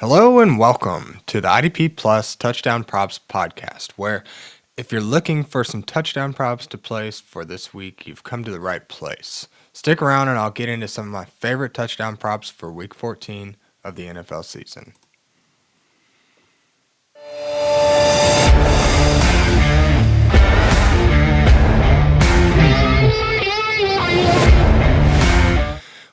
Hello and welcome to the IDP Plus Touchdown Props podcast, where if you're looking for some touchdown props to place for this week, you've come to the right place. Stick around and I'll get into some of my favorite touchdown props for week 14 of the NFL season.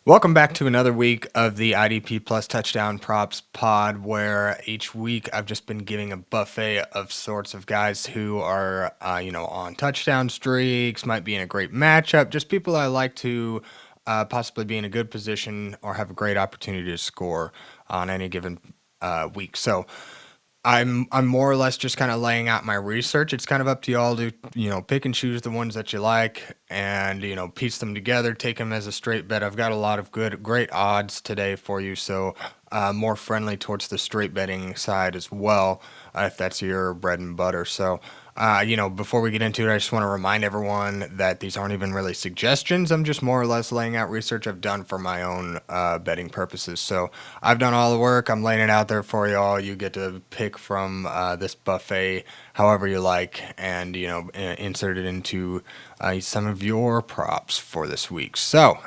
Welcome back to another week of the IDP Plus Touchdown Props pod, where each week I've just been giving a buffet of sorts of guys who are, on touchdown streaks, might be in a great matchup, just people I like to possibly be in a good position or have a great opportunity to score on any given week. So I'm more or less just kind of laying out my research. It's kind of up to y'all to, pick and choose the ones that you like and, piece them together, take them as a straight bet. I've got a lot of great odds today for you. So more friendly towards the straight betting side as well, if that's your bread and butter. So, before we get into it, I just want to remind everyone that these aren't even really suggestions. I'm just more or less laying out research I've done for my own betting purposes. So I've done all the work. I'm laying it out there for y'all. You get to pick from this buffet however you like and, insert it into some of your props for this week. So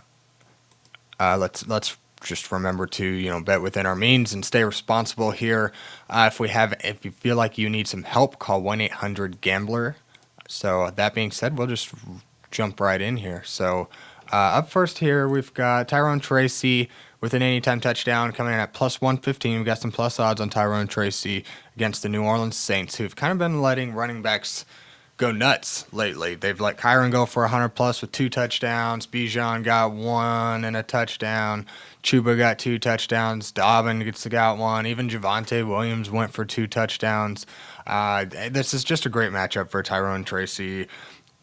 let's just remember to bet within our means and stay responsible here. If you feel like you need some help, call 1-800-GAMBLER. So that being said, we'll just jump right in here. So up first here, we've got Tyrone Tracy with an anytime touchdown coming in at plus 115. We've got some plus odds on Tyrone Tracy against the New Orleans Saints, who've kind of been letting running backs go nuts lately. They've let Kyron go for 100 plus with 2 touchdowns. Bijan got 1 and a touchdown. Chubb got 2 touchdowns. Dobbin got 1. Even Javonte Williams went for 2 touchdowns. This is just a great matchup for Tyrone Tracy.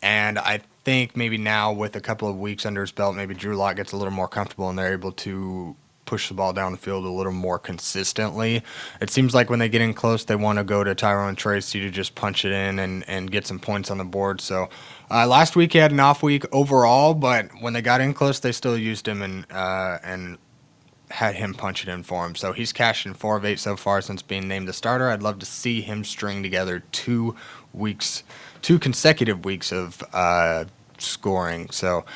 And I think maybe now with a couple of weeks under his belt, maybe Drew Lock gets a little more comfortable and they're able to push the ball down the field a little more consistently. It seems like when they get in close, they want to go to Tyrone Tracy to just punch it in and get some points on the board. So last week he had an off week overall, but when they got in close, they still used him and had him punch it in for him. So he's cashed in 4 of 8 so far since being named the starter. I'd love to see him string together 2 consecutive weeks of scoring. So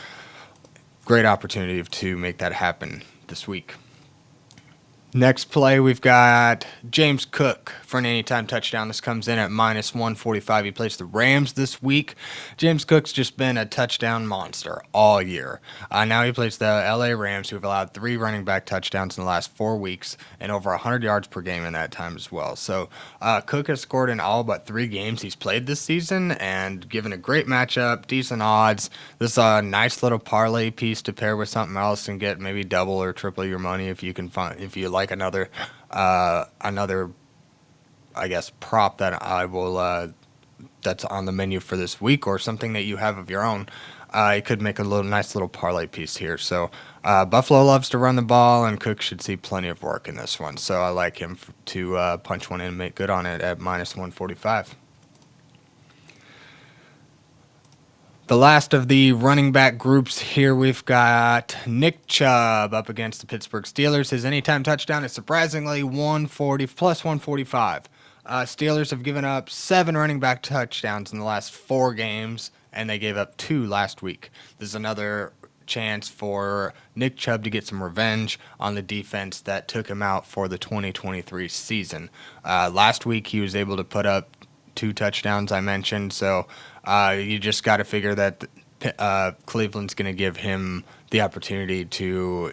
great opportunity to make that happen this week. Next play, we've got James Cook for an anytime touchdown. This comes in at minus 145. He plays the Rams this week. James Cook's just been a touchdown monster all year. Now he plays the LA Rams, who have allowed 3 running back touchdowns in the last 4 weeks and over 100 yards per game in that time as well. So Cook has scored in all but 3 games he's played this season, and given a great matchup, decent odds, this is a nice little parlay piece to pair with something else and get maybe double or triple your money if you like another I guess prop that I will that's on the menu for this week, or something that you have of your own. It could make a nice little parlay piece here. So Buffalo loves to run the ball, and Cook should see plenty of work in this one. So I like him to punch one in and make good on it at minus 145. The last of the running back groups here, we've got Nick Chubb up against the Pittsburgh Steelers. His anytime touchdown is surprisingly 140 plus 145. Steelers have given up 7 running back touchdowns in the last 4 games, and they gave up 2 last week. This is another chance for Nick Chubb to get some revenge on the defense that took him out for the 2023 season. Last week, he was able to put up 2 touchdowns I mentioned, so you just got to figure that Cleveland's going to give him the opportunity to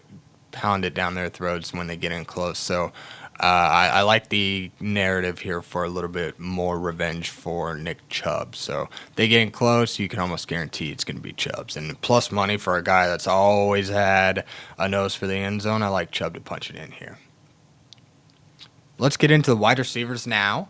pound it down their throats when they get in close. So I like the narrative here for a little bit more revenge for Nick Chubb. So they get in close, you can almost guarantee it's going to be Chubb's. And plus money for a guy that's always had a nose for the end zone, I like Chubb to punch it in here. Let's get into the wide receivers now.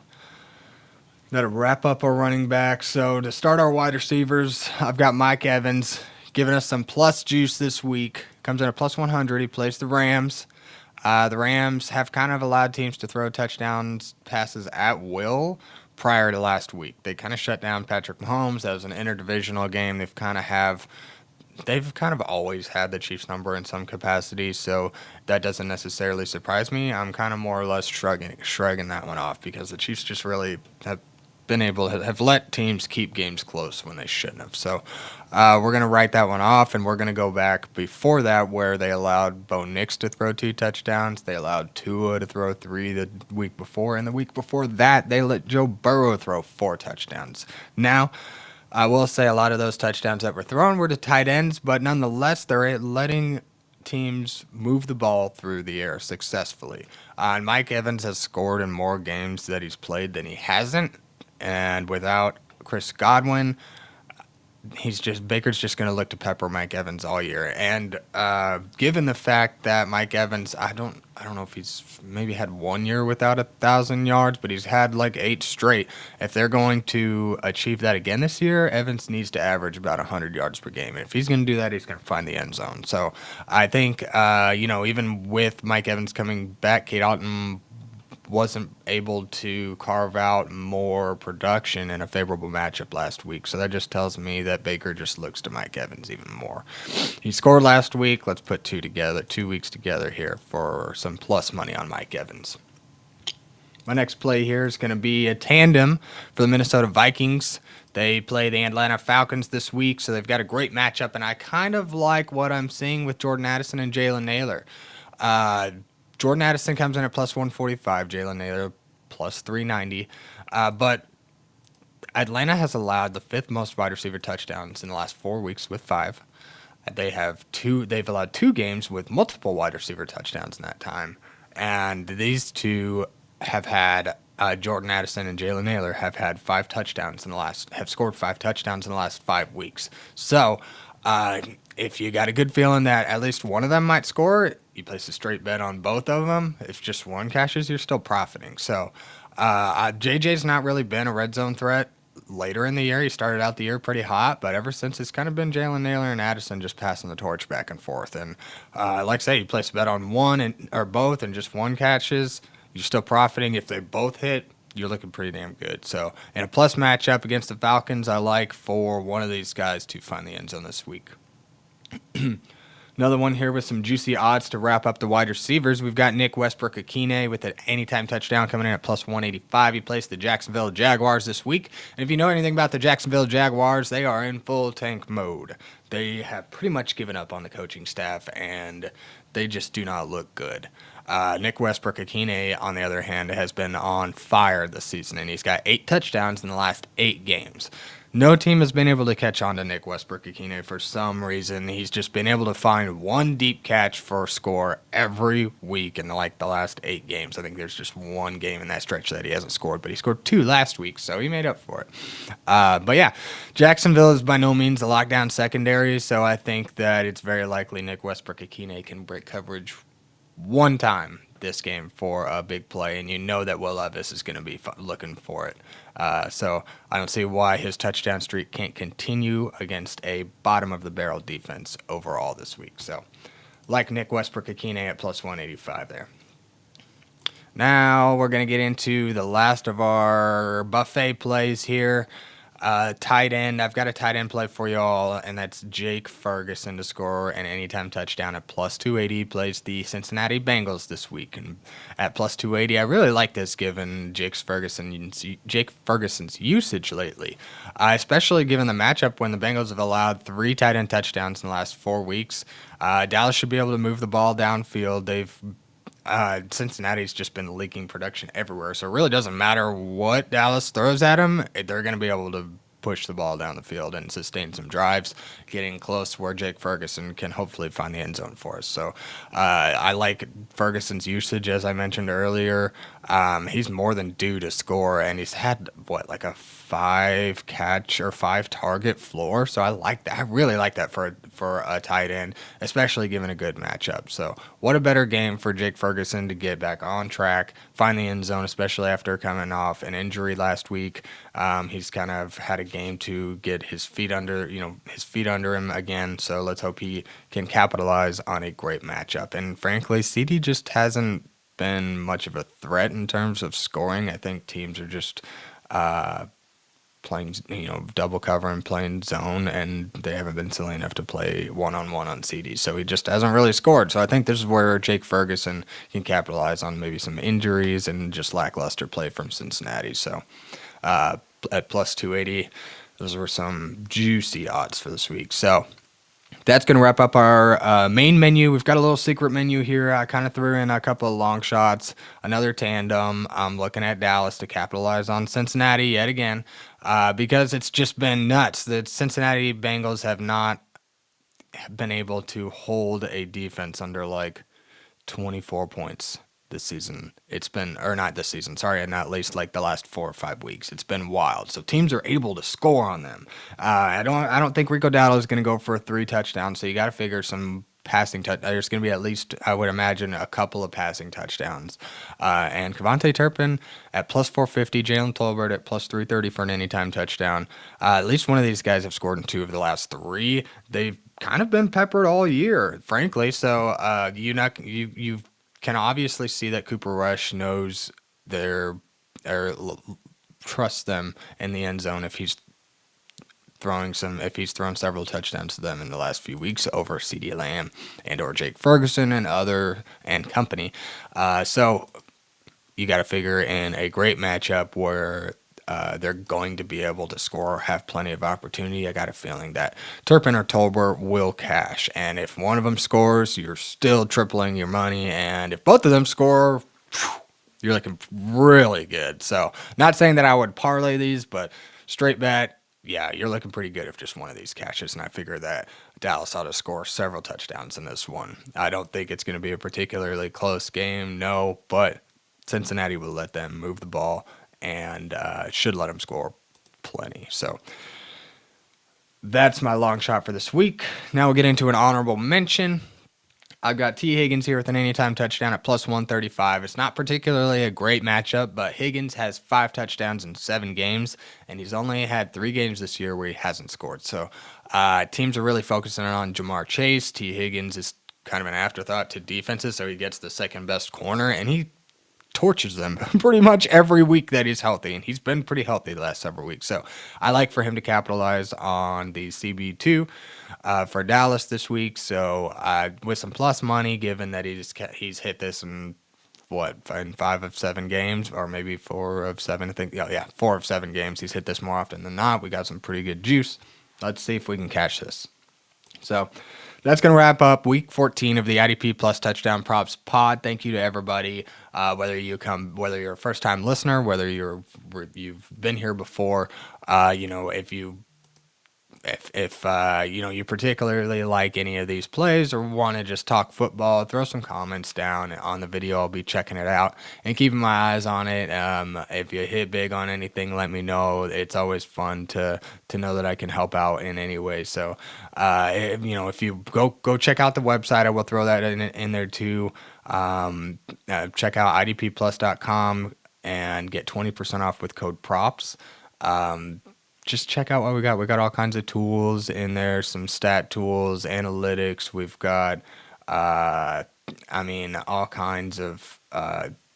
Got to wrap up our running back. So to start our wide receivers, I've got Mike Evans giving us some plus juice this week. Comes in at plus 100. He plays the Rams. The Rams have kind of allowed teams to throw touchdowns passes at will prior to last week. They kind of shut down Patrick Mahomes. That was an interdivisional game. They've kind of have they've kind of always had the Chiefs number in some capacity, so that doesn't necessarily surprise me. I'm kind of more or less shrugging that one off because the Chiefs just really have been able to have let teams keep games close when they shouldn't have. So we're going to write that one off, and we're going to go back before that where they allowed Bo Nix to throw 2 touchdowns. They allowed Tua to throw 3 the week before, and the week before that, they let Joe Burrow throw 4 touchdowns. Now, I will say a lot of those touchdowns that were thrown were to tight ends, but nonetheless, they're letting teams move the ball through the air successfully. And Mike Evans has scored in more games that he's played than he hasn't. And without Chris Godwin, Baker's just going to look to pepper Mike Evans all year. And given the fact that Mike Evans, I don't know if he's maybe had 1 year without 1,000 yards, but he's had like 8 straight. If they're going to achieve that again this year, Evans needs to average about 100 yards per game. And if he's going to do that, he's going to find the end zone. So I think even with Mike Evans coming back, Kate Otten wasn't able to carve out more production in a favorable matchup last week. So that just tells me that Baker just looks to Mike Evans even more. He scored last week. Let's put 2 weeks together here for some plus money on Mike Evans. My next play here is going to be a tandem for the Minnesota Vikings. They play the Atlanta Falcons this week, so they've got a great matchup, and I kind of like what I'm seeing with Jordan Addison and Jalen Nailor. Jordan Addison comes in at plus 145, Jalen Nailor plus 390. But Atlanta has allowed the 5th most wide receiver touchdowns in the last 4 weeks with 5. They've allowed 2 games with multiple wide receiver touchdowns in that time. And these two have had Jordan Addison and Jalen Nailor have had 5 touchdowns have scored 5 touchdowns in the last 5 weeks. So if you got a good feeling that at least one of them might score, you place a straight bet on both of them. If just one cashes, you're still profiting. So JJ's not really been a red zone threat later in the year. He started out the year pretty hot, but ever since it's kind of been Jalen Nailor and Addison just passing the torch back and forth. And like I say, you place a bet on one or both and just one catches, you're still profiting. If they both hit, you're looking pretty damn good. So in a plus matchup against the Falcons, I like for one of these guys to find the end zone this week. Another one here with some juicy odds to wrap up the wide receivers. We've got Nick Westbrook-Ikhine with an anytime touchdown coming in at plus 185. He plays the Jacksonville Jaguars this week. And if you know anything about the Jacksonville Jaguars, they are in full tank mode. They have pretty much given up on the coaching staff, and they just do not look good. Nick Westbrook-Ikhine, on the other hand, has been on fire this season, and he's got 8 touchdowns in the last 8 games. No team has been able to catch on to Nick Westbrook-Ikhine for some reason. He's just been able to find one deep catch for a score every week in the last 8 games. I think there's just one game in that stretch that he hasn't scored, but he scored 2 last week, so he made up for it. But yeah, Jacksonville is by no means a lockdown secondary, so I think that it's very likely Nick Westbrook-Ikhine can break coverage one time this game for a big play, and you know that Will Levis is going to be looking for it. So I don't see why his touchdown streak can't continue against a bottom-of-the-barrel defense overall this week. So like Nick Westbrook-Ikhine at plus 185 there. Now we're going to get into the last of our buffet plays here. Tight end. I've got a tight end play for you all, and that's Jake Ferguson to score an anytime touchdown at plus 280. Plays the Cincinnati Bengals this week, and at plus 280, I really like this given Jake Ferguson's usage lately, especially given the matchup when the Bengals have allowed 3 tight end touchdowns in the last 4 weeks. Dallas should be able to move the ball downfield. Cincinnati's just been leaking production everywhere, so it really doesn't matter what Dallas throws at them. They're going to be able to push the ball down the field and sustain some drives, getting close where Jake Ferguson can hopefully find the end zone for us. So I like Ferguson's usage, as I mentioned earlier. He's more than due to score, and he's had, like a 5 catch or 5 target floor. So I like that. I really like that for a tight end, especially given a good matchup. So what a better game for Jake Ferguson to get back on track, find the end zone, especially after coming off an injury last week. He's kind of had a game to get his feet under him again. So let's hope he can capitalize on a great matchup. And frankly, CD just hasn't been much of a threat in terms of scoring. I think teams are just playing, double cover and playing zone, and they haven't been silly enough to play one-on-one on CDs. So he just hasn't really scored. So I think this is where Jake Ferguson can capitalize on maybe some injuries and just lackluster play from Cincinnati. So at plus 280, those were some juicy odds for this week. So that's going to wrap up our main menu. We've got a little secret menu here. I kind of threw in a couple of long shots, another tandem. I'm looking at Dallas to capitalize on Cincinnati yet again because it's just been nuts. The Cincinnati Bengals have not been able to hold a defense under like 24 points this season. It's been, or not this season, sorry, and at least like the last 4 or 5 weeks. It's been wild. So teams are able to score on them. I don't think Rico Dowdle is going to go for 3 touchdowns. So you got to figure some passing touch. There's going to be at least, I would imagine, a couple of passing touchdowns. And Kevontae Turpin at plus 450, Jalen Tolbert at plus 330 for an anytime touchdown. At least one of these guys have scored in 2 of the last 3. They've kind of been peppered all year, frankly. So you can obviously see that Cooper Rush knows trusts them in the end zone if he's thrown several touchdowns to them in the last few weeks over CeeDee Lamb and or Jake Ferguson and company. So you got to figure in a great matchup where they're going to be able to score, have plenty of opportunity. I got a feeling that Turpin or Tolbert will cash. And if one of them scores, you're still tripling your money. And if both of them score, you're looking really good. So not saying that I would parlay these, but straight bet, yeah, you're looking pretty good if just one of these cashes. And I figure that Dallas ought to score several touchdowns in this one. I don't think it's going to be a particularly close game, no, but Cincinnati will let them move the ball and should let them score plenty. So that's my long shot for this week. Now we'll get into an honorable mention. I've got T. Higgins here with an anytime touchdown at plus 135. It's not particularly a great matchup, but Higgins has 5 touchdowns in 7 games, and he's only had 3 games this year where he hasn't scored. So teams are really focusing on Jamar Chase. T. Higgins is kind of an afterthought to defenses, so he gets the second best corner, and he torches them pretty much every week that he's healthy, and he's been pretty healthy the last several weeks. So I like for him to capitalize on the CB2 for Dallas this week. So with some plus money, given that he's hit this in 5 of 7 games, or maybe 4 of 7. I think 4 of 7 games. He's hit this more often than not. We got some pretty good juice. Let's see if we can cash this. So that's going to wrap up week 14 of the IDP Plus Touchdown Props Pod. Thank you to everybody, whether you're a first-time listener, whether you've been here before, if you particularly like any of these plays or want to just talk football, throw some comments down on the video. I'll be checking it out and keeping my eyes on it. If you hit big on anything, let me know. It's always fun to know that I can help out in any way. So, if you go check out the website, I will throw that in there too. Check out idpplus.com and get 20% off with code PROPS. Just check out what we got. We got all kinds of tools in there, some stat tools, analytics. We've got, all kinds of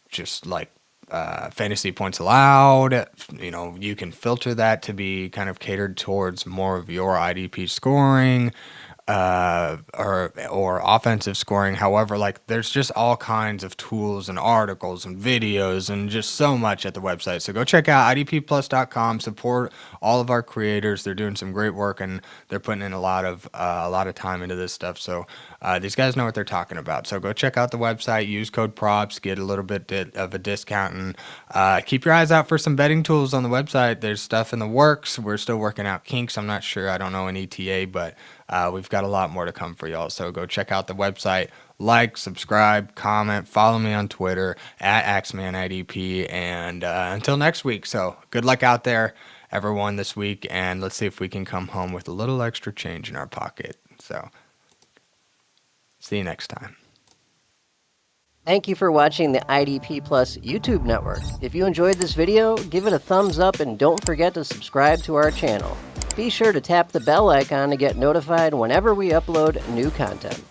just like fantasy points allowed. You can filter that to be kind of catered towards more of your IDP scoring. Or offensive scoring. However, there's just all kinds of tools and articles and videos and just so much at the website. So go check out idpplus.com. Support all of our creators. They're doing some great work and they're putting in a lot of time into this stuff. So these guys know what they're talking about. So go check out the website. Use code PROPS. Get a little bit of a discount and keep your eyes out for some betting tools on the website. There's stuff in the works. We're still working out kinks. I'm not sure. I don't know an ETA, but we've got a lot more to come for y'all. So go check out the website, like, subscribe, comment, follow me on Twitter at AxmanIDP. And until next week. So good luck out there, everyone, this week. And let's see if we can come home with a little extra change in our pocket. So see you next time. Thank you for watching the IDP Plus YouTube network. If you enjoyed this video, give it a thumbs up and don't forget to subscribe to our channel. Be sure to tap the bell icon to get notified whenever we upload new content.